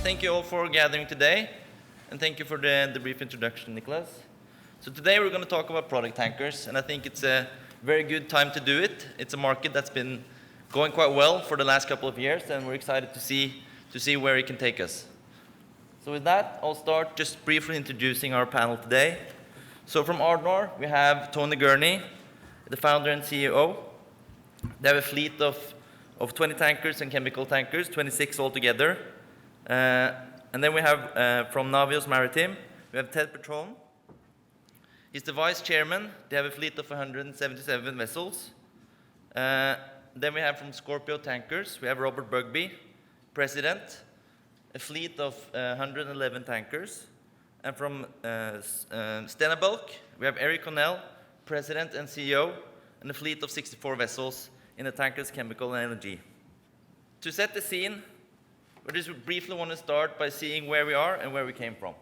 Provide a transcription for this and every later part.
thank you all for gathering today, and thank you for the brief introduction, Nicholas. So today we're going to talk about product tankers, and I think it's a very good time to do it. It's a market that's been going quite well for the last couple of years, and we're excited to see where it can take us. So with that, I'll start just briefly introducing our panel today. So from Ardmore, we have Tony Gurnee, the founder and CEO. They have a fleet of 20 tankers and chemical tankers, 26 altogether. And then we have from Navios Maritime, we have Petrone. He's the vice chairman. They have a fleet of 177 vessels. Then we have from Scorpio Tankers, we have Robert Bugbee, president, a fleet of 111 tankers. And from Stena Bulk, we have Erik Hånell, president and CEO, and a fleet of 64 vessels in the tankers, chemical, and LNG. To set the scene, we just briefly want to start by seeing where we are and where we came from.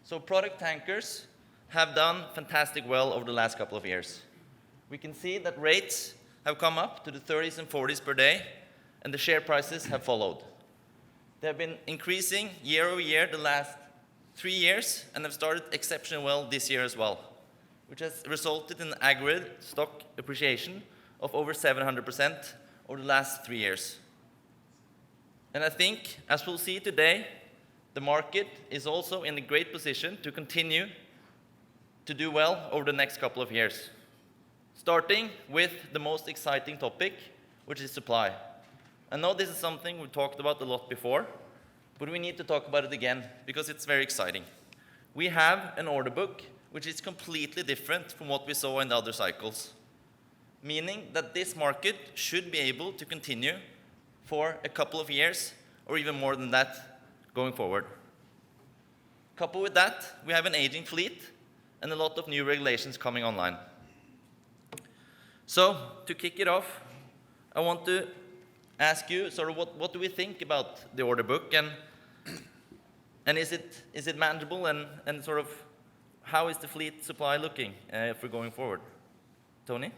So product tankers have done fantastic well over the last couple of years. We can see that rates have come up to the 30s and 40s per day, and the share prices have followed. They have been increasing year over year the last 3 years, and have started exceptionally well this year as well, which has resulted in aggregate stock appreciation of over 700% over the last 3 years. And I think, as we'll see today, the market is also in a great position to continue to do well over the next couple of years. Starting with the most exciting topic, which is supply. I know this is something we've talked about a lot before, but we need to talk about it again because it's very exciting. We have an order book which is completely different from what we saw in the other cycles, meaning that this market should be able to continue for a couple of years or even more than that going forward. Coupled with that, we have an aging fleet and a lot of new regulations coming online. So to kick it off, I want to ask you sort of what do we think about the order book, and is it manageable, and sort of how is the fleet supply looking if we're going forward? Tony?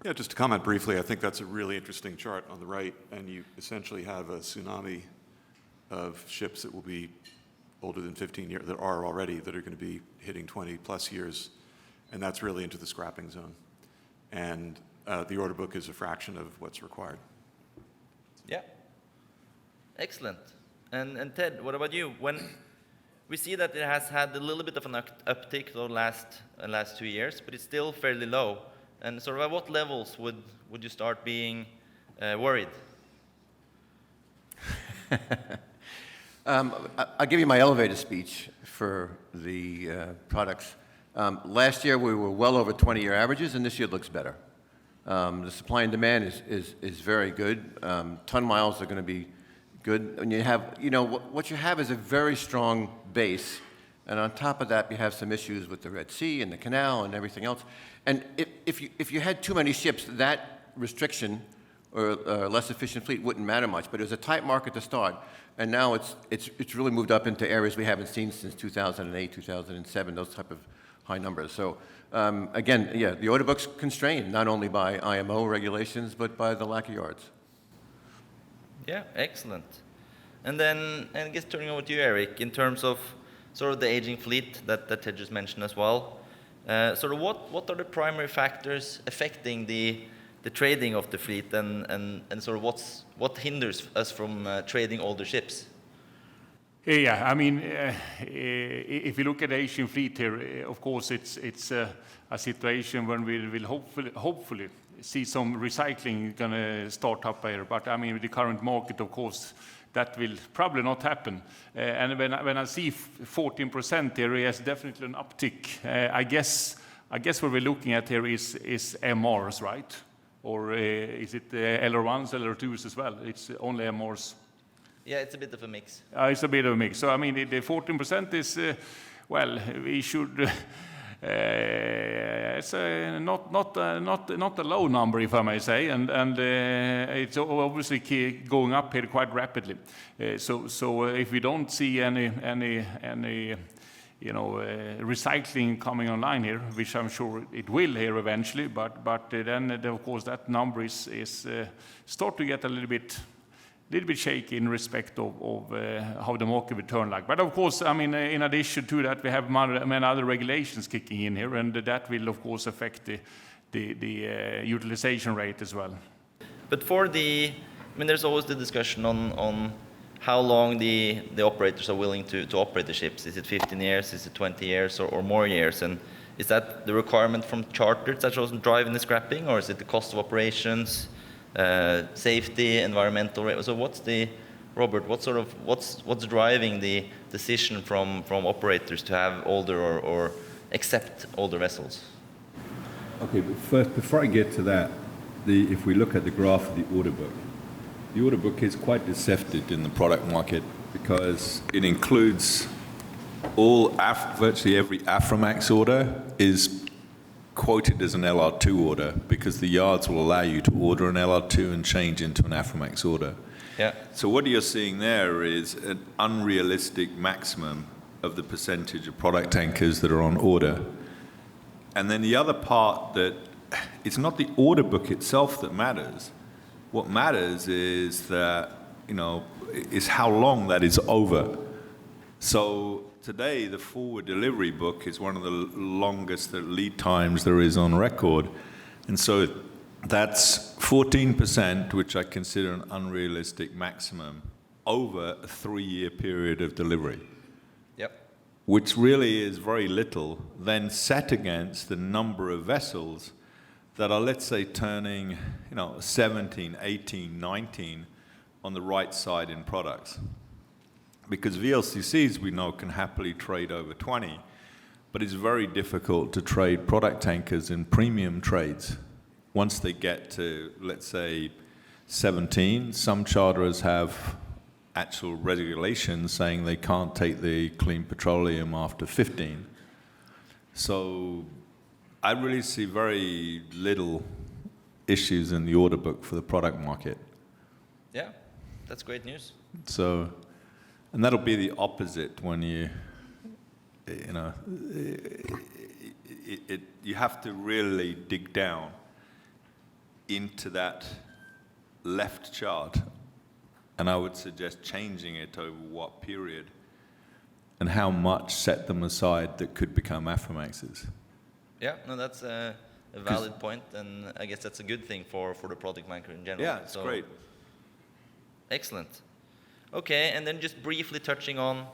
Yeah, just to comment briefly, I think that's a really interesting chart on the right, and you essentially have a tsunami of ships that will be older than 15 years, that are already, that are going to be hitting 20 plus years, and that's really into the scrapping zone. And the order book is a fraction of what's required. Yeah, excellent. And Ted, what about you? When we see that it has had a little bit of an uptick the last 2 years, but it's still fairly low. And sort of at what levels would you start being worried? I'll give you my elevator speech for the products. Last year we were well over 20-year averages, and this year looks better. The supply and demand is very good. Ton miles are going to be good. And you have, what you have is a very strong base, and on top of that, you have some issues with the Red Sea and the canal and everything else. And if you had too many ships, that restriction or less efficient fleet wouldn't matter much. But it was a tight market to start, and now it's really moved up into areas we haven't seen since 2008, 2007, those type of high numbers. So again, yeah, the order book's constrained not only by IMO regulations but by the lack of yards. Yeah, excellent. And then, I guess turning over to you, Erik, in terms of sort of the aging fleet that Ted just mentioned as well. Sort of what are the primary factors affecting the trading of the fleet, and sort of what hinders us from trading older ships? Yeah, I mean, if you look at the Asian fleet here, of course, it's a situation when we will hopefully see some recycling going to start up here. But I mean, with the current market, of course, that will probably not happen. And when I see 14% here, yes, definitely an uptick. I guess what we're looking at here is MRs, right? Or is it LR1s, LR2s as well? It's only MRs. Yeah, it's a bit of a mix. It's a bit of a mix. So I mean, the 14% is, well, we should. It's not a low number, if I may say, and it's obviously going up here quite rapidly. So if we don't see any recycling coming online here, which I'm sure it will here eventually, but then of course that number is start to get a little bit little bit shaky in respect of how the market will turn like. But of course, I mean, in addition to that, we have many other regulations kicking in here, and that will of course affect the utilization rate as well. But I mean, there's always the discussion on how long the operators are willing to operate the ships. Is it 15 years? Is it 20 years or more years? And is that the requirement from charters that's also driving the scrapping, or is it the cost of operations, safety, environmental rate? So Robert, what's driving the decision from operators to have older or accept older vessels? Okay, but first, before I get to that, if we look at the graph of the order book is quite deceptive in the product market because it includes virtually every Aframax order is quoted as an LR2 order because the yards will allow you to order an LR2 and change into an Aframax order. Yeah. So what you're seeing there is an unrealistic maximum of the percentage of product tankers that are on order. And then the other part that it's not the order book itself that matters. What matters is that, is how long that is over. So today, the forward delivery book is one of the longest lead times there is on record. And so that's 14%, which I consider an unrealistic maximum, over a 3-year period of delivery. Yep. Which really is very little, then set against the number of vessels that are, let's say, turning 17, 18, 19 on the right side in products. Because VLCCs, we know, can happily trade over 20, but it's very difficult to trade product tankers in premium trades. Once they get to, let's say, 17, some charterers have actual regulations saying they can't take the clean petroleum after 15. So I really see very little issues in the order book for the product market. Yeah, that's great news. So, and that'll be the opposite when you have to really dig down into that left chart, and I would suggest changing it over what period and how much set them aside that could become Aframaxes. Yeah, no, that's a valid point, and I guess that's a good thing for the product tanker in general. Yeah, it's great. Excellent. Okay, and then just briefly touching on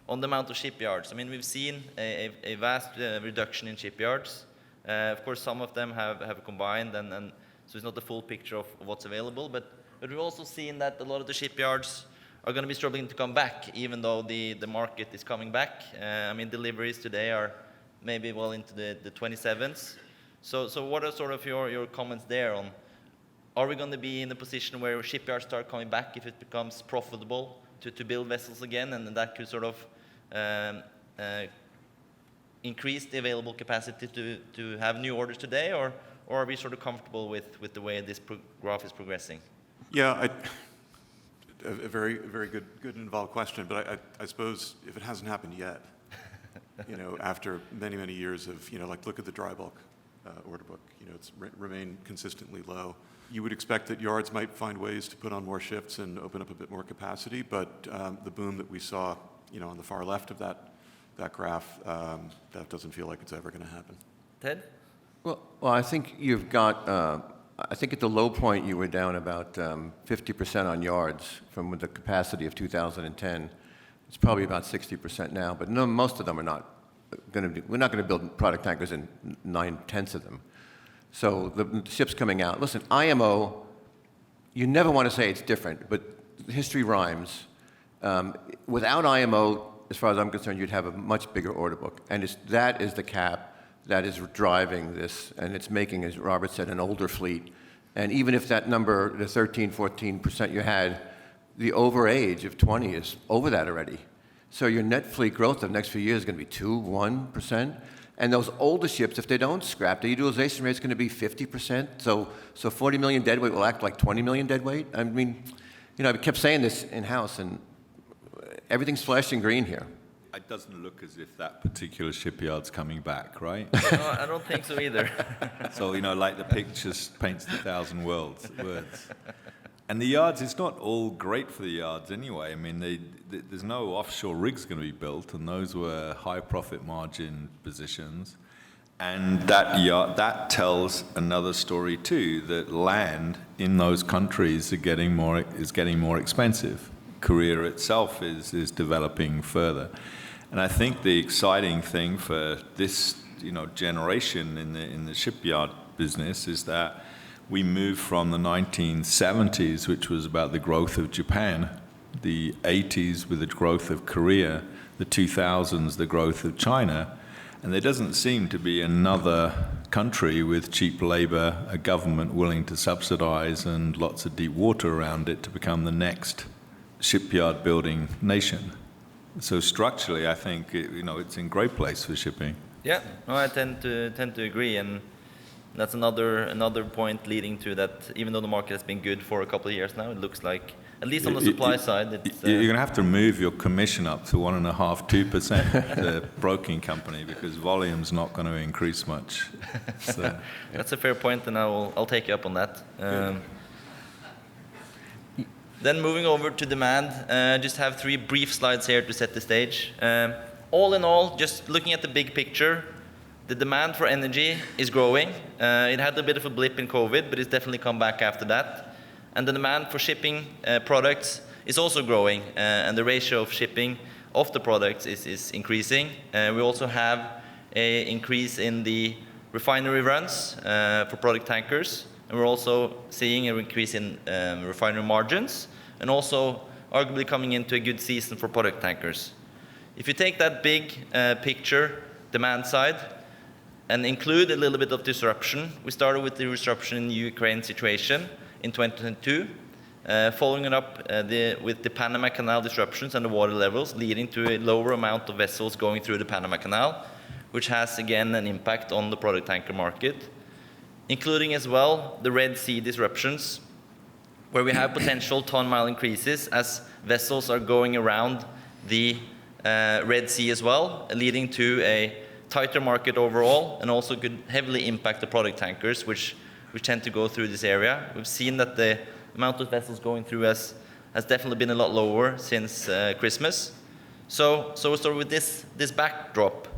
the amount of shipyards. I mean, we've seen a vast reduction in shipyards. Of course, some of them have combined, and so it's not the full picture of what's available, but we've also seen that a lot of the shipyards are going to be struggling to come back, even though the market is coming back. I mean, deliveries today are maybe well into the 27s. So what are sort of your comments there on, are we going to be in a position where shipyards start coming back if it becomes profitable to build vessels again, and that could sort of increase the available capacity to have new orders today, or are we sort of comfortable with the way this graph is progressing? Yeah, a very, very good and involved question, but I suppose if it hasn't happened yet, after many years of, like look at the dry bulk order book, it's remained consistently low. You would expect that yards might find ways to put on more shifts and open up a bit more capacity, but the boom that we saw, on the far left of that graph, that doesn't feel like it's ever going to happen. Ted? Well, I think you've got, I think at the low point you were down about 50% on yards from the capacity of 2010. It's probably about 60% now, but no, most of them are not going to. We're not going to build product tankers in 9/10 of them. So the ships coming out. Listen, IMO. You never want to say it's different, but history rhymes. Without IMO, as far as I'm concerned, you'd have a much bigger order book, and that is the cap that is driving this, and it's making, as Robert said, an older fleet. And even if that number, the 13, 14% you had, the overage of 20 is over that already. So your net fleet growth of the next few years is going to be 1%. And those older ships, if they don't scrap, the utilization rate is going to be 50%. So 40 million deadweight will act like 20 million deadweight. I mean, I kept saying this in-house, and everything's flashing green here. It doesn't look as if that particular shipyard's coming back, right? No, I don't think so either. So, like the picture paints 1,000 words. And the yards, it's not all great for the yards anyway. I mean, there's no offshore rigs going to be built, and those were high profit margin positions. And that tells another story too, that land in those countries is getting more expensive. Korea itself is developing further. And I think the exciting thing for this generation in the shipyard business is that we moved from the 1970s, which was about the growth of Japan, the 80s with the growth of Korea, the 2000s, the growth of China, and there doesn't seem to be another country with cheap labor, a government willing to subsidize, and lots of deep water around it to become the next shipyard building nation. So structurally, I think it's in great place for shipping. Yeah, no, I tend to agree, and that's another point leading to that. Even though the market has been good for a couple of years now, it looks like, at least on the supply side, it's... You're going to have to move your commission up to 1.5–2%, the broking company, because volume's not going to increase much. So, That's a fair point, and I'll take you up on that. Then moving over to demand, just have 3 brief slides here to set the stage. All in all, just looking at the big picture, the demand for energy is growing. It had a bit of a blip in COVID, but it's definitely come back after that. And the demand for shipping products is also growing, and the ratio of shipping of the products is increasing. We also have an increase in the refinery runs for product tankers, and we're also seeing an increase in refinery margins, and also arguably coming into a good season for product tankers. If you take that big picture, demand side, and include a little bit of disruption. We started with the disruption in the Ukraine situation in 2022, following it up with the Panama Canal disruptions and the water levels, leading to a lower amount of vessels going through the Panama Canal, which has, again, an impact on the product tanker market, including as well the Red Sea disruptions, where we have potential ton-mile increases as vessels are going around the Red Sea as well, leading to a tighter market overall, and also could heavily impact the product tankers, which tend to go through this area. We've seen that the amount of vessels going through has definitely been a lot lower since Christmas. So we'll start with this backdrop.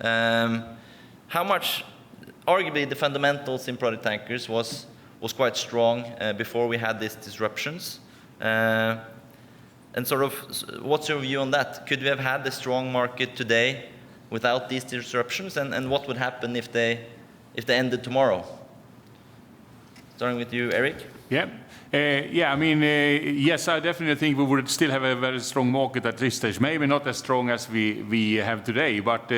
How much, arguably, the fundamentals in product tankers was quite strong before we had these disruptions. And sort of, what's your view on that? Could we have had a strong market today without these disruptions, and what would happen if they ended tomorrow? Starting with you, Erik. Yeah. I mean, yes, I definitely think we would still have a very strong market at this stage. Maybe not as strong as we have today, but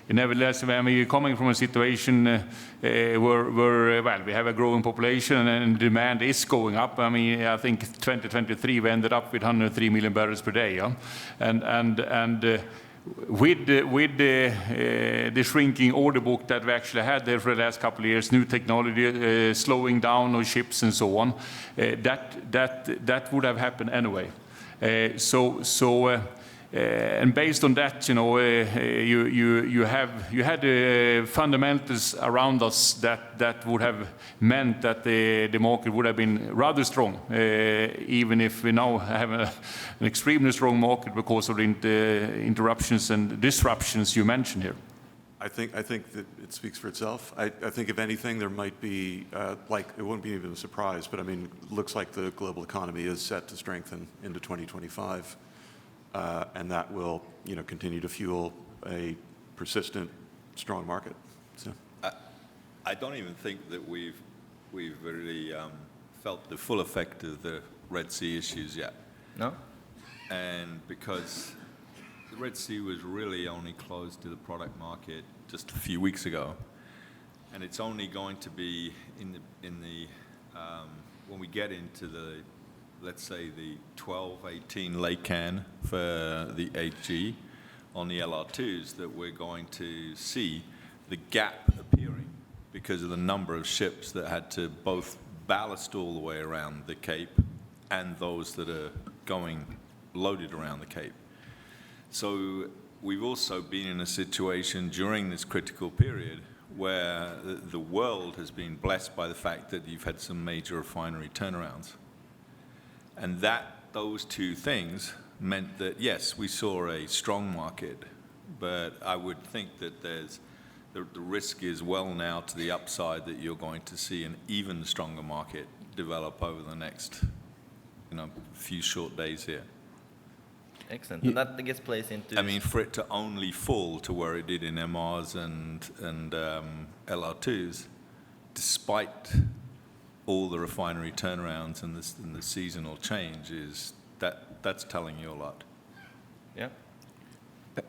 nevertheless, I mean, coming from a situation where we have a growing population and demand is going up. I mean, I think 2023 we ended up with 103 million barrels per day, yeah? And with the shrinking order book that we actually had there for the last couple of years, new technology, slowing down of ships and so on, that would have happened anyway. And based on that, you had fundamentals around us that would have meant that the market would have been rather strong, even if we now have an extremely strong market because of the interruptions and disruptions you mentioned here. I think that it speaks for itself. I think if anything, there might be, it wouldn't be even a surprise, but I mean, it looks like the global economy is set to strengthen into 2025. And that will, continue to fuel a persistent, strong market. So. I don't even think that we've really felt the full effect of the Red Sea issues yet. No? And because the Red Sea was really only closed to the product market just a few weeks ago, and it's only going to be in the when we get into the, let's say, the 12-18 laycan for the 8G on the LR2s, that we're going to see the gap appearing because of the number of ships that had to both ballast all the way around the Cape and those that are going loaded around the Cape. So we've also been in a situation during this critical period where the world has been blessed by the fact that you've had some major refinery turnarounds. And those two things meant that, yes, we saw a strong market, but I would think that the risk is well now to the upside that you're going to see an even stronger market develop over the next, few short days here. Excellent. And that gets plays into... I mean, for it to only fall to where it did in MRs and LR2s, despite all the refinery turnarounds and the seasonal change, that's telling you a lot. Yeah.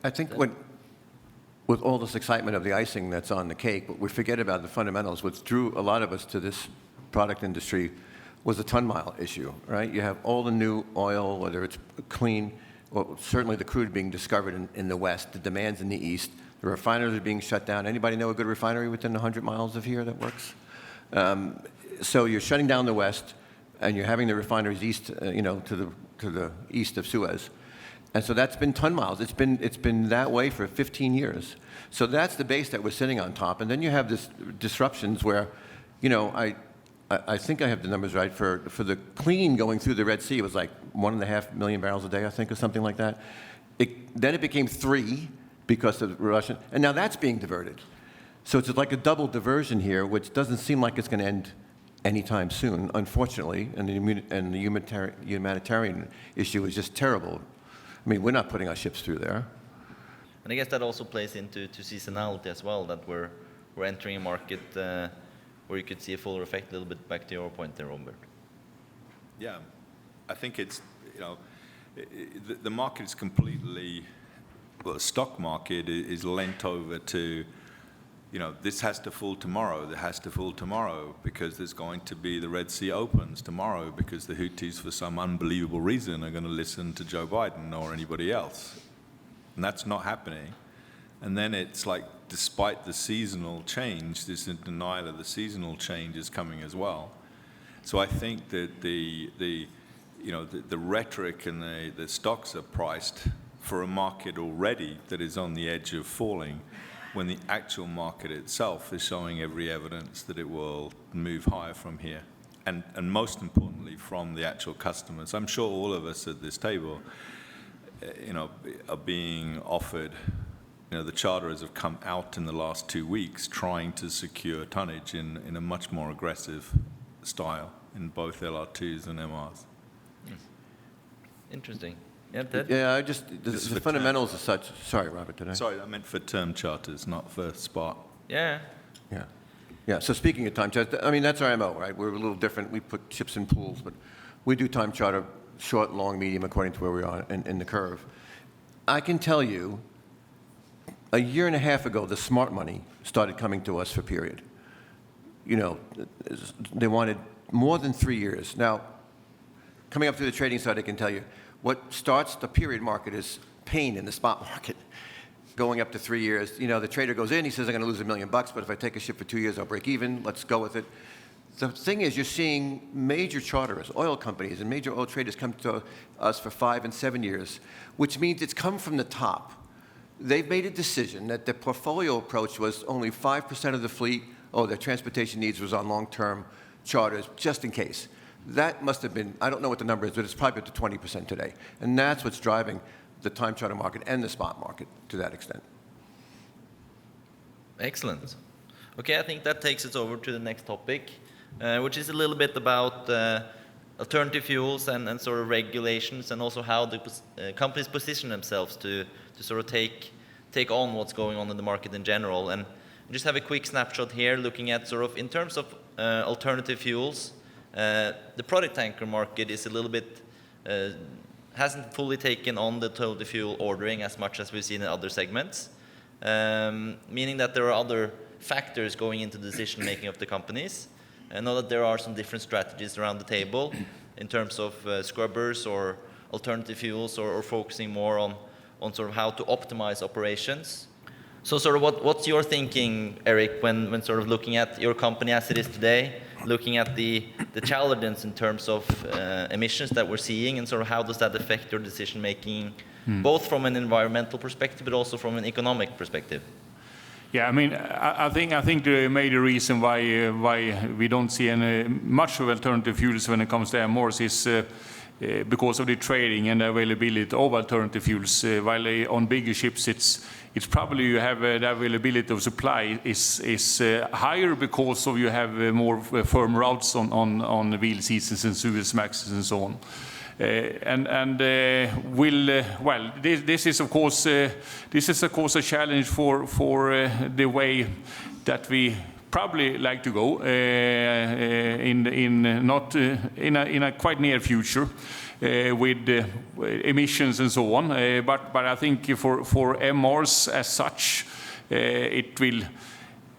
I think with all this excitement of the icing that's on the cake, what we forget about the fundamentals, what drew a lot of us to this product industry was the ton-mile issue, right? You have all the new oil, whether it's clean, well, certainly the crude being discovered in the West, the demands in the East, the refineries are being shut down. Anybody know a good refinery within 100 miles of here that works? So you're shutting down the West, and you're having the refineries east, to the east of Suez. And so that's been ton miles. It's been that way for 15 years. So that's the base that we're sitting on top. And then you have this disruptions where, I think I have the numbers right. For the clean going through the Red Sea, it was like 1.5 million barrels a day, I think, or something like that. Then it became 3 because of Russian, and now that's being diverted. So it's like a double diversion here, which doesn't seem like it's going to end anytime soon, unfortunately. And the humanitarian issue is just terrible. I mean, we're not putting our ships through there. And I guess that also plays into seasonality as well, that we're entering a market where you could see a fuller effect, a little bit back to your point there, Robert. Yeah, I think it's, the market is completely, well, the stock market is lent over to, this has to fall tomorrow, that has to fall tomorrow, because there's going to be the Red Sea opens tomorrow, because the Houthis, for some unbelievable reason, are going to listen to Joe Biden or anybody else. And that's not happening. And then it's like, despite the seasonal change, this denial of the seasonal change is coming as well. So I think that the rhetoric and the stocks are priced for a market already that is on the edge of falling, when the actual market itself is showing every evidence that it will move higher from here. And most importantly, from the actual customers. I'm sure all of us at this table, are being offered, the charterers have come out in the last 2 weeks trying to secure tonnage in a much more aggressive style in both LR2s and MRs. Interesting. Yeah, Ted? Yeah, the fundamentals are such. Sorry, Robert, did I? Sorry, I meant for term charters, not for spot. Yeah. Yeah. Yeah, so speaking of time charter, I mean, that's our MO, right? We're a little different. We put ships in pools, but we do time charter, short, long, medium, according to where we are in the curve. I can tell you, a year and a half ago, the smart money started coming to us for period. They wanted more than 3 years. Now, coming up through the trading side, I can tell you, what starts the period market is pain in the spot market. Going up to 3 years, the trader goes in, he says, I'm going to lose $1 million, but if I take a ship for 2 years, I'll break even. Let's go with it. The thing is, you're seeing major charterers, oil companies, and major oil traders come to us for 5 and 7 years, which means it's come from the top. They've made a decision that their portfolio approach was only 5% of the fleet, their transportation needs was on long-term charters, just in case. That must have been, I don't know what the number is, but it's probably up to 20% today. And that's what's driving the time charter market and the spot market to that extent. Excellent. Okay, I think that takes us over to the next topic, which is a little bit about alternative fuels and sort of regulations, and also how the companies position themselves to sort of take on what's going on in the market in general. And just have a quick snapshot here, looking at sort of in terms of alternative fuels. The product tanker market is a little bit, hasn't fully taken on the total fuel ordering as much as we've seen in other segments, meaning that there are other factors going into the decision making of the companies. I know that there are some different strategies around the table in terms of scrubbers or alternative fuels, or focusing more on sort of how to optimize operations. So sort of what's your thinking, Erik, when sort of looking at your company as it is today, looking at the challenges in terms of emissions that we're seeing, and sort of how does that affect your decision making, both from an environmental perspective but also from an economic perspective? Yeah, I mean, I think the major reason why we don't see any much of alternative fuels when it comes to MRs is because of the trading and availability of alternative fuels. While on bigger ships, it's probably you have the availability of supply is higher because of you have more firm routes on the VLCCs and Suezmaxes and so on. This is of course a challenge for the way that we probably like to go in a quite near future with emissions and so on. But I think for MRs as such, it will.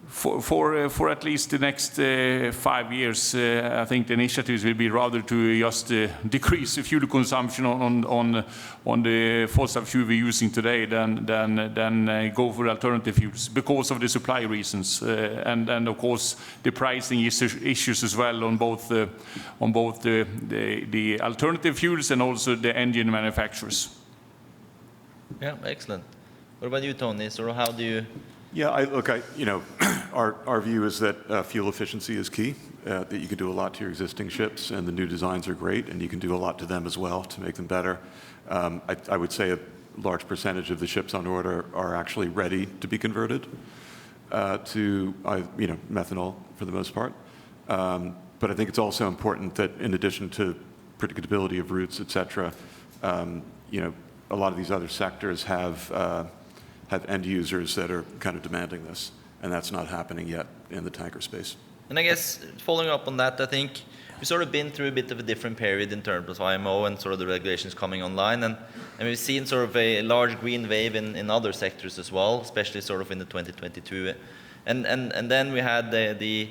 For at least the next 5 years, I think the initiatives will be rather to just decrease the fuel consumption on the fossil fuel we're using today than go for alternative fuels because of the supply reasons and of course the pricing issues as well on both the alternative fuels and also the engine manufacturers. Yeah, excellent. What about you, Tony? So how do you? Yeah, our view is that fuel efficiency is key, that you can do a lot to your existing ships, and the new designs are great, and you can do a lot to them as well to make them better. I would say a large percentage of the ships on order are actually ready to be converted to methanol for the most part. But I think it's also important that in addition to predictability of routes, et cetera, a lot of these other sectors have end users that are kind of demanding this, and that's not happening yet in the tanker space. And I guess following up on that, I think we've sort of been through a bit of a different period in terms of IMO and sort of the regulations coming online, and we've seen sort of a large green wave in other sectors as well, especially sort of in the 2022. And then we had the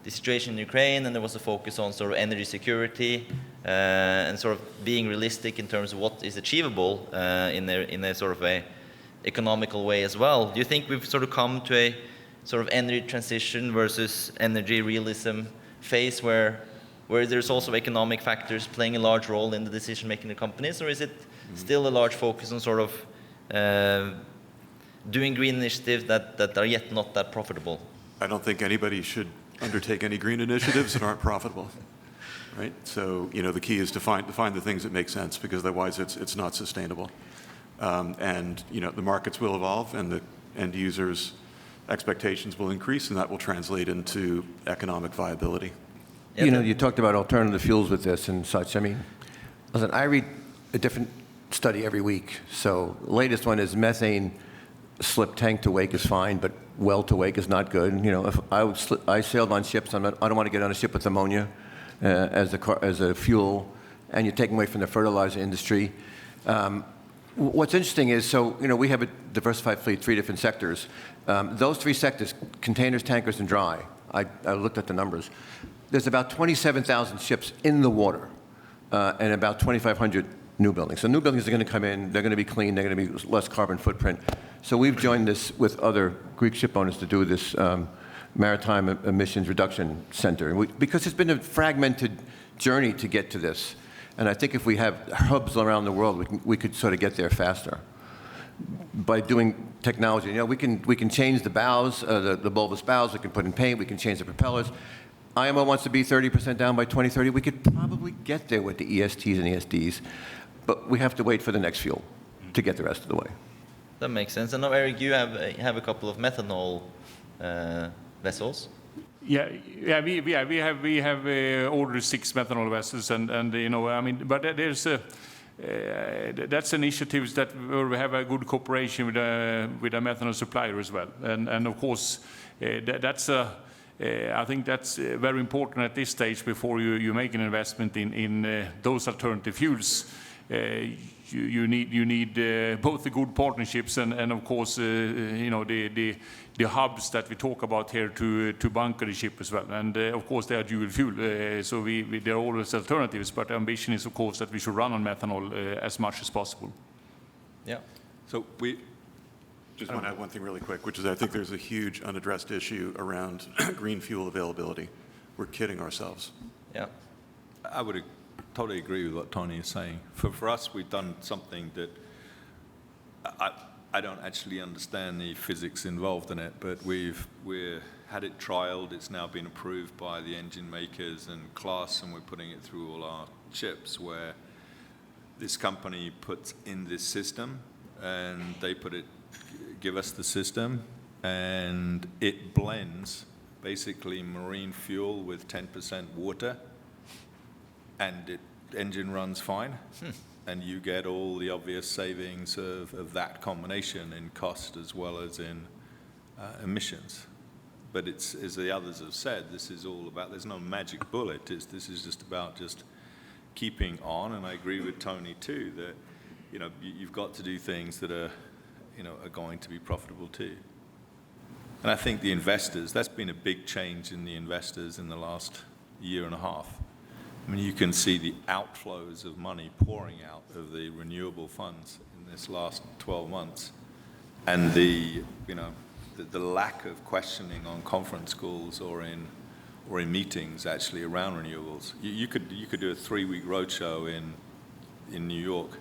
situation in Ukraine, and there was a focus on sort of energy security and sort of being realistic in terms of what is achievable in a sort of a economical way as well. Do you think we've sort of come to a sort of energy transition versus energy realism phase where there's also economic factors playing a large role in the decision making of companies, or is it still a large focus on sort of doing green initiatives that are yet not that profitable? I don't think anybody should undertake any green initiatives that aren't profitable, right? So the key is to find the things that make sense, because otherwise it's not sustainable. And the markets will evolve, and the end users' expectations will increase, and that will translate into economic viability. Yeah, you talked about alternative fuels with this and such. I mean, listen, I read a different study every week. So the latest one is methane slip tank to wake is fine, but well to wake is not good. If I sailed on ships, I don't want to get on a ship with ammonia as a fuel, and you're taking away from the fertilizer industry. What's interesting is, we have a diversified fleet, 3 different sectors. Those 3 sectors, containers, tankers, and dry, I looked at the numbers. There's about 27,000 ships in the water and about 2,500 new buildings. So new buildings are going to come in, they're going to be clean, they're going to be less carbon footprint. So we've joined this with other Greek ship owners to do this Maritime Emissions Reduction Center. Because it's been a fragmented journey to get to this. And I think if we have hubs around the world, we could sort of get there faster by doing technology. We can change the bows, the bulbous bows. We can put in paint. We can change the propellers. IMO wants to be 30% down by 2030. We could probably get there with the ESTs and ESDs, but we have to wait for the next fuel to get the rest of the way. That makes sense. And now, Erik, you have a couple of methanol vessels. Yeah, we have ordered 6 methanol vessels, but there's that's initiatives that where we have a good cooperation with a methanol supplier as well, and of course that's I think that's very important at this stage before you make an investment in those alternative fuels. You need both the good partnerships and of course the hubs that we talk about here to bunker the ship as well, and of course they are dual fuel, so there are always alternatives, but the ambition is of course that we should run on methanol as much as possible. Yeah. So we Just want to add one thing really quick, which is I think there's a huge unaddressed issue around green fuel availability. We're kidding ourselves. Yeah. I would totally agree with what Tony is saying. For us, we've done something that I don't actually understand the physics involved in it, but we've had it trialed. It's now been approved by the engine makers and Clarksons, and we're putting it through all our ships, where this company puts in this system, and they give us the system, and it blends basically marine fuel with 10% water, and engine runs fine, and you get all the obvious savings of that combination in cost as well as in emissions. But it's, as the others have said, this is all about, there's no magic bullet. This is just about just keeping on, and I agree with Tony too, that you've got to do things that are going to be profitable too. And I think the investors, that's been a big change in the investors in the last year and a half. I mean, you can see the outflows of money pouring out of the renewable funds in this last 12 months, and the lack of questioning on conference calls or in meetings actually around renewables. You could do a 3-week roadshow in New York,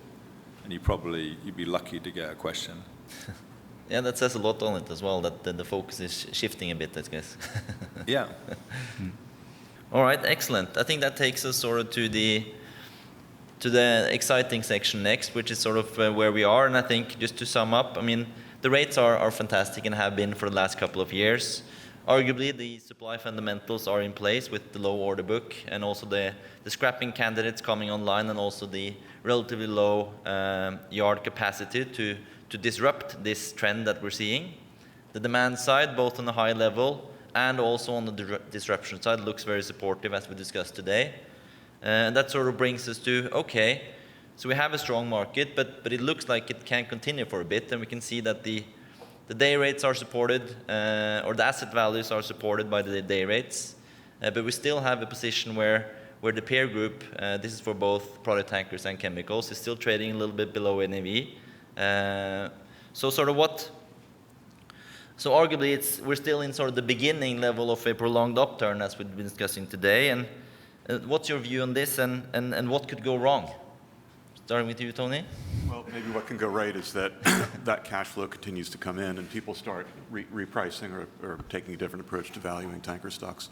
and you'd be lucky to get a question. Yeah, that says a lot on it as well, that the focus is shifting a bit, I guess. Yeah. All right, excellent. I think that takes us sort of to the exciting section next, which is sort of where we are. And I think just to sum up, I mean, the rates are fantastic and have been for the last couple of years. Arguably, the supply fundamentals are in place with the low order book, and also the scrapping candidates coming online, and also the relatively low yard capacity to disrupt this trend that we're seeing. The demand side, both on the high level and also on the disruption side, looks very supportive, as we discussed today. And that sort of brings us to, okay, so we have a strong market, but it looks like it can continue for a bit, and we can see that the day rates are supported, or the asset values are supported by the day rates, but we still have a position where the peer group, this is for both product tankers and chemicals, is still trading a little bit below NAV. So arguably we're still in sort of the beginning level of a prolonged upturn, as we've been discussing today. And what's your view on this, and what could go wrong? Starting with you, Tony. Well, maybe what can go right is that that cash flow continues to come in, and people start repricing or taking a different approach to valuing tanker stocks.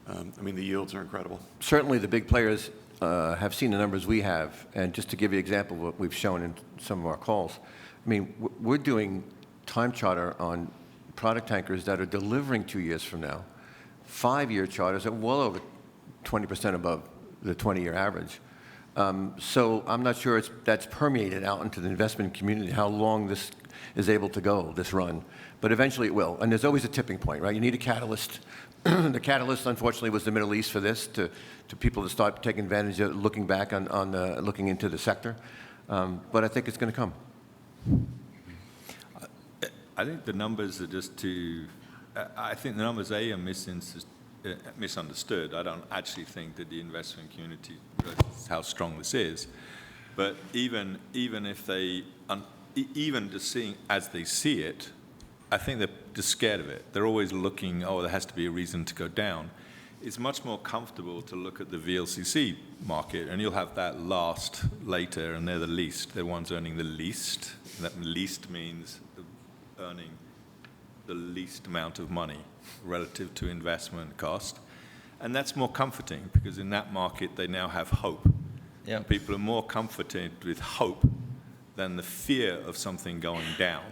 I mean, the yields are incredible. Certainly the big players have seen the numbers we have, and just to give you an example of what we've shown in some of our calls, I mean, we're doing time charter on product tankers that are delivering 2 years from now, 5-year charters at well over 20% above the 20-year average. So I'm not sure that's permeated out into the investment community, how long this is able to go, this run. But eventually it will. And there's always a tipping point, right? You need a catalyst. The catalyst, unfortunately, was the Middle East for this, to people to start taking advantage of looking back looking into the sector. But I think it's going to come. I think the numbers are just too... I think the numbers, are misunderstood. I don't actually think that the investment community realizes how strong this is. But even if they, even just seeing as they see it, I think they're just scared of it. They're always looking, oh, there has to be a reason to go down. It's much more comfortable to look at the VLCC market, and you'll have that last later, and they're the least. They're the ones earning the least. That least means earning the least amount of money relative to investment cost. And that's more comforting, because in that market they now have hope. Yeah. People are more comforted with hope than the fear of something going down.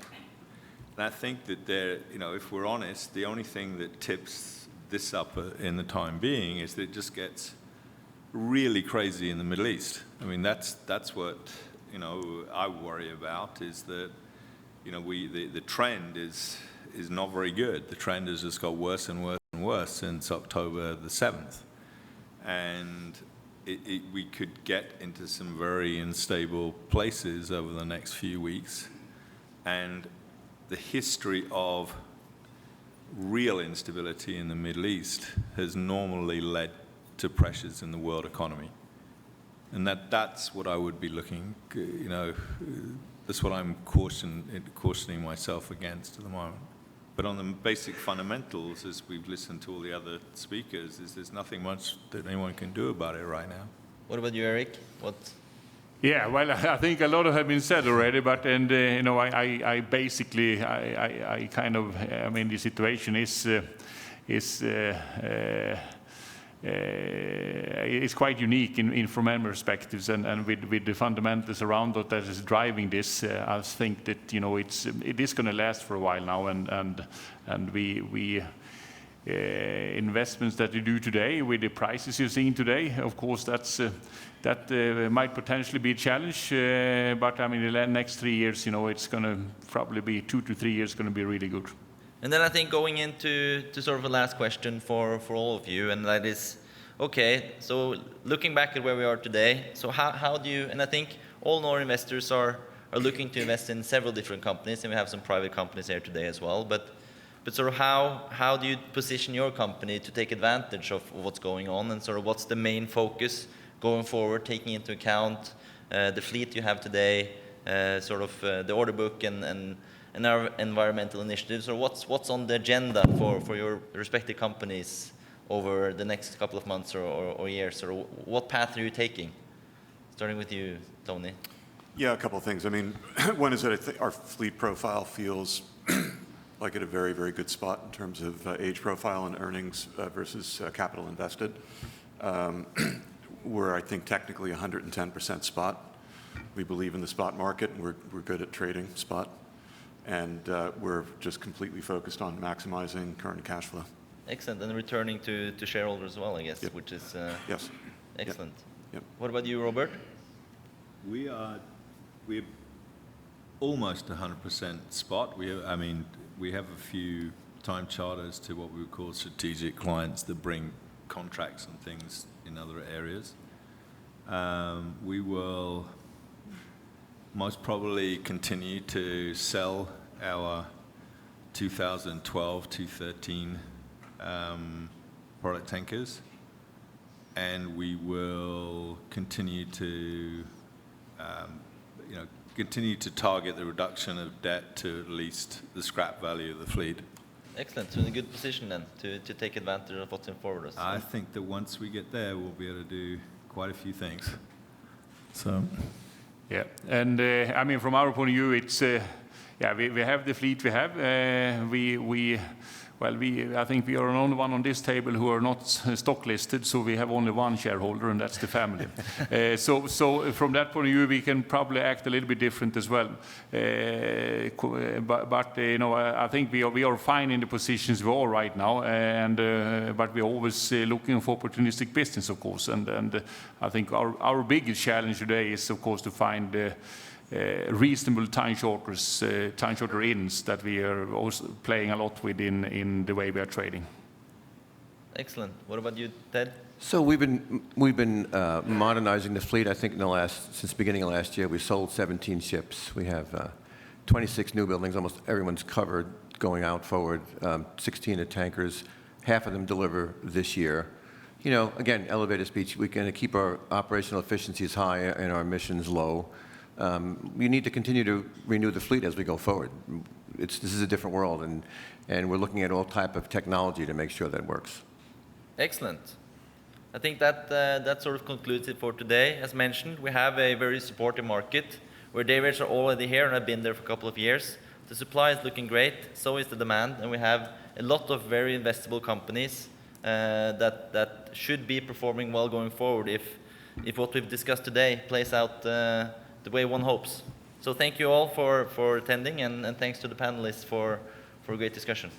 And I think that if we're honest, the only thing that tips this up in the time being is that it just gets really crazy in the Middle East. I mean, that's what I worry about, is that the trend is not very good. The trend has just got worse and worse and worse since October the 7th. And we could get into some very unstable places over the next few weeks. And the history of real instability in the Middle East has normally led to pressures in the world economy. And that's what I would be looking, that's what I'm cautioning myself against at the moment. But on the basic fundamentals, as we've listened to all the other speakers, there's nothing much that anyone can do about it right now. What about you, Erik? Yeah, well, I think a lot have been said already, but I basically kind of, I mean, the situation is it's quite unique from many perspectives, and with the fundamentals around that is driving this, I think that it is going to last for a while now, and we investments that you do today with the prices you're seeing today, of course, that might potentially be a challenge, but I mean the next 3 years, it's going to probably be 2 to 3 years going to be really good. And then I think going into sort of a last question for all of you, and that is, okay, so looking back at where we are today, so how do you, and I think all our investors are looking to invest in several different companies, and we have some private companies here today as well, but sort of how do you position your company to take advantage of what's going on, and sort of what's the main focus going forward, taking into account the fleet you have today, sort of the order book and our environmental initiatives, or what's on the agenda for your respective companies over the next couple of months or years, or what path are you taking? Starting with you, Tony. Yeah, a couple of things. I mean, one is that I think our fleet profile feels like at a very, very good spot in terms of age profile and earnings versus capital invested. We're, I think, technically 110% spot. We believe in the spot market, and we're good at trading spot. And we're just completely focused on maximizing current cash flow. Excellent, and returning to shareholders as well, I guess, Yep. which is Yes. excellent. Yep. What about you, Robert? We're almost 100% spot. We have a few time charters to what we would call strategic clients that bring contracts and things in other areas. We will most probably continue to sell our 2012, 2013 product tankers, and we will continue to target the reduction of debt to at least the scrap value of the fleet. Excellent, so in a good position then to take advantage of what's in forward us. I think that once we get there, we'll be able to do quite a few things. So. Yeah, and I mean, from our point of view, it's we have the fleet we have. I think we are the only one on this table who are not stock listed, so we have only one shareholder, and that's the family. So from that point of view, we can probably act a little bit different as well. But I think we are fine in the positions we are right now, and but we're always looking for opportunistic business, of course. And I think our biggest challenge today is, of course, to find reasonable time charter ins that we are also playing a lot with in the way we are trading. Excellent. What about you, Ted? So we've been modernizing the fleet. I think since the beginning of last year, we sold 17 ships. We have 26 new buildings. Almost everyone's covered going out forward. 16 are tankers. Half of them deliver this year. Again, elevator speech. We're going to keep our operational efficiencies high and our emissions low. We need to continue to renew the fleet as we go forward. This is a different world, and we're looking at all type of technology to make sure that it works. Excellent. I think that sort of concludes it for today. As mentioned, we have a very supportive market where day rates are already here and have been there for a couple of years. The supply is looking great, so is the demand, and we have a lot of very investable companies that should be performing well going forward if what we've discussed today plays out the way one hopes. So thank you all for attending, and thanks to the panelists for a great discussion.